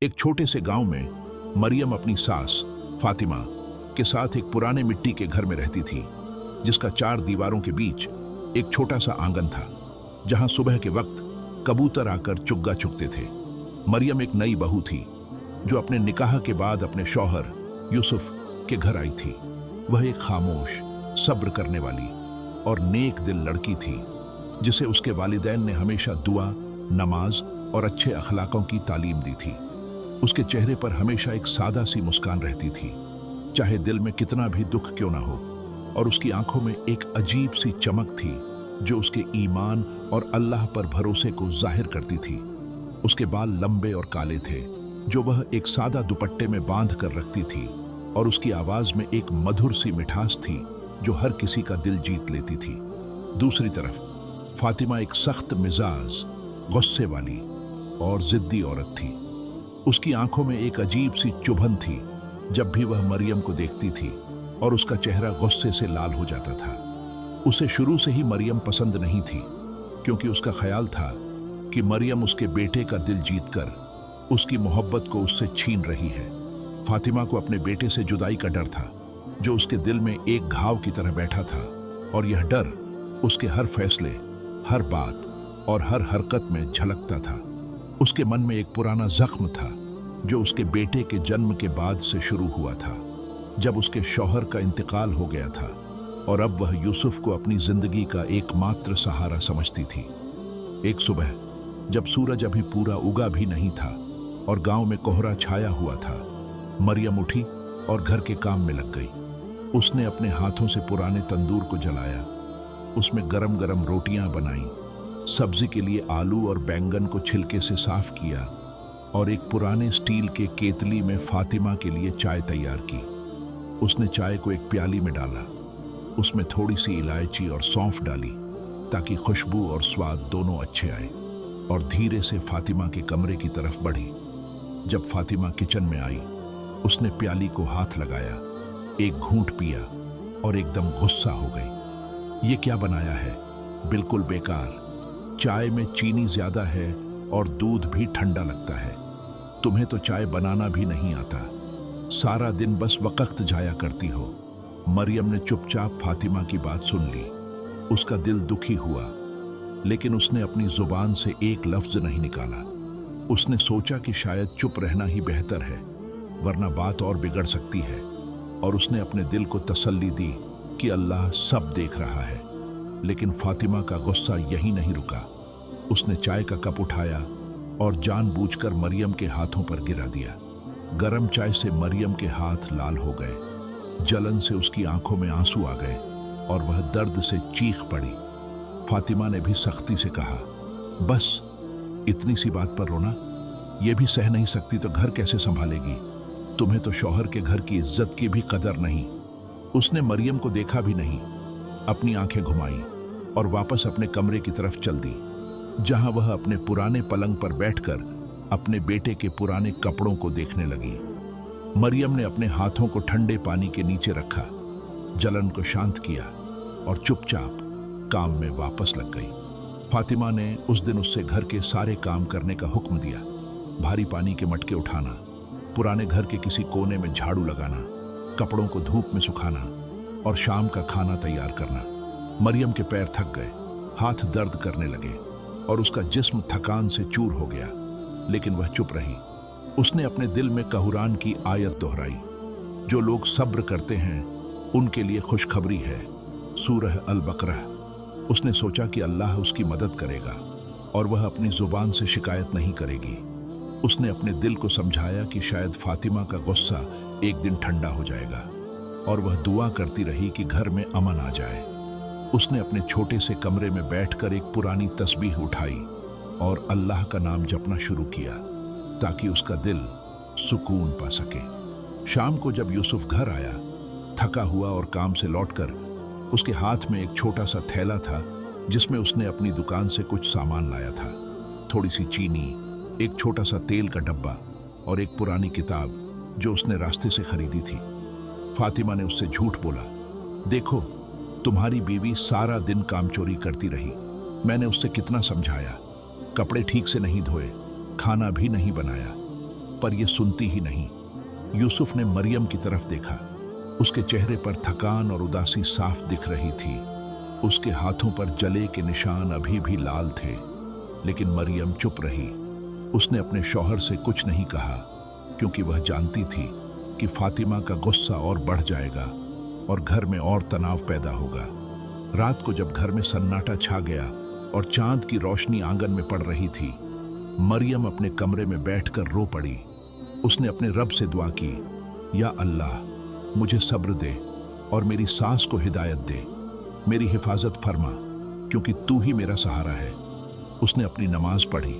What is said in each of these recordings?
एक छोटे से गांव में मरियम अपनी सास फातिमा के साथ एक पुराने मिट्टी के घर में रहती थी, जिसका 4 दीवारों के बीच एक छोटा सा आंगन था, जहां सुबह के वक्त कबूतर आकर चुग्गा चुगते थे। मरियम एक नई बहू थी जो अपने निकाह के बाद अपने शौहर यूसुफ के घर आई थी। वह एक खामोश, सब्र करने वाली और नेक दिल लड़की थी, जिसे उसके वालिदैन ने हमेशा दुआ, नमाज और अच्छे अखलाकों की तालीम दी थी। उसके चेहरे पर हमेशा एक सादा सी मुस्कान रहती थी, चाहे दिल में कितना भी दुख क्यों ना हो, और उसकी आंखों में एक अजीब सी चमक थी जो उसके ईमान और अल्लाह पर भरोसे को जाहिर करती थी। उसके बाल लंबे और काले थे, जो वह एक सादा दुपट्टे में बांध कर रखती थी, और उसकी आवाज में एक मधुर सी मिठास थी जो हर किसी का दिल जीत लेती थी। दूसरी तरफ फातिमा एक सख्त मिजाज, गुस्से वाली और जिद्दी औरत थी। उसकी आंखों में एक अजीब सी चुभन थी जब भी वह मरियम को देखती थी, और उसका चेहरा गुस्से से लाल हो जाता था। उसे शुरू से ही मरियम पसंद नहीं थी, क्योंकि उसका ख्याल था कि मरियम उसके बेटे का दिल जीतकर उसकी मोहब्बत को उससे छीन रही है। फातिमा को अपने बेटे से जुदाई का डर था, जो उसके दिल में एक घाव की तरह बैठा था, और यह डर उसके हर फैसले, हर बात और हर हरकत में झलकता था। उसके मन में एक पुराना जख्म था जो उसके बेटे के जन्म के बाद से शुरू हुआ था, जब उसके शौहर का इंतकाल हो गया था, और अब वह यूसुफ को अपनी जिंदगी का एकमात्र सहारा समझती थी। एक सुबह जब सूरज अभी पूरा उगा भी नहीं था और गांव में कोहरा छाया हुआ था, मरियम उठी और घर के काम में लग गई। उसने अपने हाथों से पुराने तंदूर को जलाया, उसमें गरम गरम रोटियां बनाई, सब्जी के लिए आलू और बैंगन को छिलके से साफ किया, और एक पुराने स्टील के केतली में फातिमा के लिए चाय तैयार की। उसने चाय को एक प्याली में डाला, उसमें थोड़ी सी इलायची और सौंफ डाली ताकि खुशबू और स्वाद दोनों अच्छे आए, और धीरे से फातिमा के कमरे की तरफ बढ़ी। जब फातिमा किचन में आई, उसने प्याली को हाथ लगाया, एक घूंट पिया और एकदम गुस्सा हो गई। ये क्या बनाया है? बिल्कुल बेकार। चाय में चीनी ज्यादा है और दूध भी ठंडा लगता है। तुम्हें तो चाय बनाना भी नहीं आता, सारा दिन बस वक्त जाया करती हो। मरियम ने चुपचाप फातिमा की बात सुन ली। उसका दिल दुखी हुआ, लेकिन उसने अपनी जुबान से एक लफ्ज नहीं निकाला। उसने सोचा कि शायद चुप रहना ही बेहतर है, वरना बात और बिगड़ सकती है, और उसने अपने दिल को तसल्ली दी कि अल्लाह सब देख रहा है। लेकिन फातिमा का गुस्सा यहीं नहीं रुका। उसने चाय का कप उठाया और जानबूझकर मरियम के हाथों पर गिरा दिया। गरम चाय से मरियम के हाथ लाल हो गए, जलन से उसकी आंखों में आंसू आ गए और वह दर्द से चीख पड़ी। फातिमा ने भी सख्ती से कहा, बस इतनी सी बात पर रोना? ये भी सह नहीं सकती तो घर कैसे संभालेगी? तुम्हें तो शौहर के घर की इज्जत की भी कदर नहीं। उसने मरियम को देखा भी नहीं, अपनी आंखें घुमाई और वापस अपने कमरे की तरफ चल दी, जहां वह अपने पुराने पलंग पर बैठकर अपने बेटे के पुराने कपड़ों को देखने लगी। मरियम ने अपने हाथों को ठंडे पानी के नीचे रखा, जलन को शांत किया और चुपचाप काम में वापस लग गई। फातिमा ने उस दिन उससे घर के सारे काम करने का हुक्म दिया, भारी पानी के मटके उठाना, पुराने घर के किसी कोने में झाड़ू लगाना, कपड़ों को धूप में सुखाना और शाम का खाना तैयार करना। मरियम के पैर थक गए, हाथ दर्द करने लगे और उसका जिस्म थकान से चूर हो गया, लेकिन वह चुप रही। उसने अपने दिल में कुरान की आयत दोहराई, जो लोग सब्र करते हैं उनके लिए खुशखबरी है, सूरह अल-बकरा। उसने सोचा कि अल्लाह उसकी मदद करेगा और वह अपनी जुबान से शिकायत नहीं करेगी। उसने अपने दिल को समझाया कि शायद फातिमा का गुस्सा एक दिन ठंडा हो जाएगा, और वह दुआ करती रही कि घर में अमन आ जाए। उसने अपने छोटे से कमरे में बैठकर एक पुरानी तस्बीह उठाई और अल्लाह का नाम जपना शुरू किया, ताकि उसका दिल सुकून पा सके। शाम को जब यूसुफ घर आया, थका हुआ और काम से लौटकर, उसके हाथ में एक छोटा सा थैला था जिसमें उसने अपनी दुकान से कुछ सामान लाया था। थोड़ी सी चीनी, एक छोटा सा तेल का डब्बा और एक पुरानी किताब जो उसने रास्ते से खरीदी थी। फातिमा ने उससे झूठ बोला, देखो तुम्हारी बीवी सारा दिन कामचोरी करती रही, मैंने उससे कितना समझाया, कपड़े ठीक से नहीं धोए, खाना भी नहीं बनाया, पर यह सुनती ही नहीं। यूसुफ ने मरियम की तरफ देखा। उसके चेहरे पर थकान और उदासी साफ दिख रही थी। उसके हाथों पर जले के निशान अभी भी लाल थे, लेकिन मरियम चुप रही। उसने अपने शौहर से कुछ नहीं कहा, क्योंकि वह जानती थी कि फातिमा का गुस्सा और बढ़ जाएगा और घर में और तनाव पैदा होगा। रात को जब घर में सन्नाटा छा गया और चांद की रोशनी आंगन में पड़ रही थी, मरियम अपने कमरे में बैठकर रो पड़ी। उसने अपने रब से दुआ की, या अल्लाह, मुझे सब्र दे और मेरी सास को हिदायत दे। मेरी हिफाजत फरमा, क्योंकि तू ही मेरा सहारा है। उसने अपनी नमाज पढ़ी,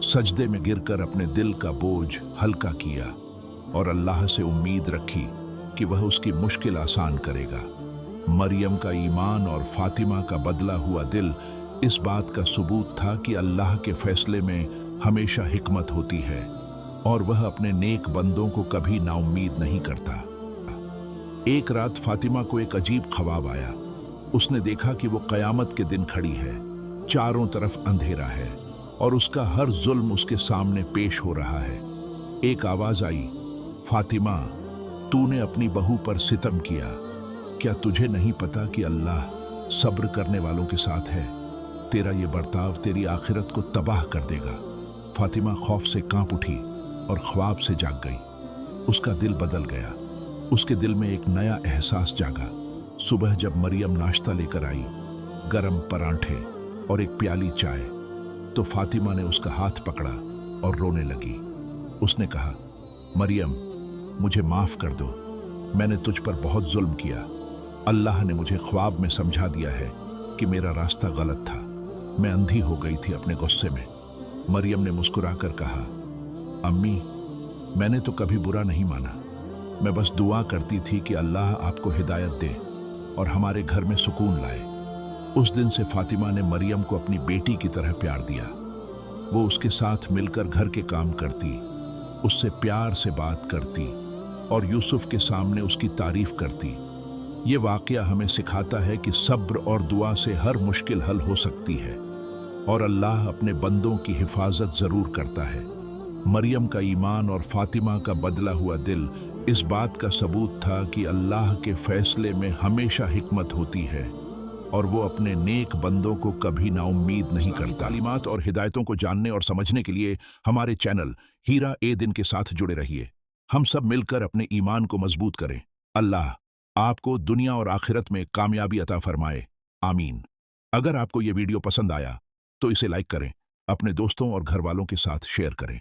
सजदे में गिरकर अपने दिल का बोझ हल्का किया और अल्लाह से उम्मीद रखी कि वह उसकी मुश्किल आसान करेगा। मरियम का ईमान और फातिमा का बदला हुआ दिल इस बात का सबूत था कि अल्लाह के फैसले में हमेशा हिकमत होती है और वह अपने नेक बंदों को कभी नाउम्मीद नहीं करता। एक रात फातिमा को एक अजीब ख्वाब आया। उसने देखा कि वो कयामत के दिन खड़ी है, चारों तरफ अंधेरा है और उसका हर जुल्म उसके सामने पेश हो रहा है। एक आवाज आई, फातिमा, तूने अपनी बहू पर सितम किया। क्या तुझे नहीं पता कि अल्लाह सब्र करने वालों के साथ है? तेरा ये बर्ताव तेरी आखिरत को तबाह कर देगा। फातिमा खौफ से कांप उठी और ख्वाब से जाग गई। उसका दिल बदल गया। उसके दिल में एक नया एहसास जागा। सुबह जब मरियम नाश्ता लेकर आई, गरम परांठे और एक प्याली चाय, तो फातिमा ने उसका हाथ पकड़ा और रोने लगी। उसने कहा, मरियम, मुझे माफ कर दो। मैंने तुझ पर बहुत जुल्म किया। अल्लाह ने मुझे ख्वाब में समझा दिया है कि मेरा रास्ता गलत था। मैं अंधी हो गई थी अपने गुस्से में। मरियम ने मुस्कुराकर कहा, अम्मी, मैंने तो कभी बुरा नहीं माना। मैं बस दुआ करती थी कि अल्लाह आपको हिदायत दे और हमारे घर में सुकून लाए। उस दिन से फातिमा ने मरियम को अपनी बेटी की तरह प्यार दिया। वो उसके साथ मिलकर घर के काम करती, उससे प्यार से बात करती और यूसुफ के सामने उसकी तारीफ करती। ये वाकया हमें सिखाता है कि सब्र और दुआ से हर मुश्किल हल हो सकती है और अल्लाह अपने बंदों की हिफाजत जरूर करता है। मरियम का ईमान और फातिमा का बदला हुआ दिल इस बात का सबूत था कि अल्लाह के फैसले में हमेशा हिकमत होती है और वो अपने नेक बंदों को कभी नाउम्मीद नहीं करता। तालीमात और हिदायतों को जानने और समझने के लिए हमारे चैनल हीरा ए दिन के साथ जुड़े रहिए। हम सब मिलकर अपने ईमान को मजबूत करें। अल्लाह आपको दुनिया और आखिरत में कामयाबी अता फरमाए। आमीन। अगर आपको ये वीडियो पसंद आया तो इसे लाइक करें, अपने दोस्तों और घर वालों के साथ शेयर करें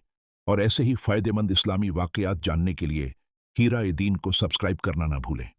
और ऐसे ही फायदेमंद इस्लामी वाकयात जानने के लिए हीरा ए दीन को सब्सक्राइब करना ना भूलें।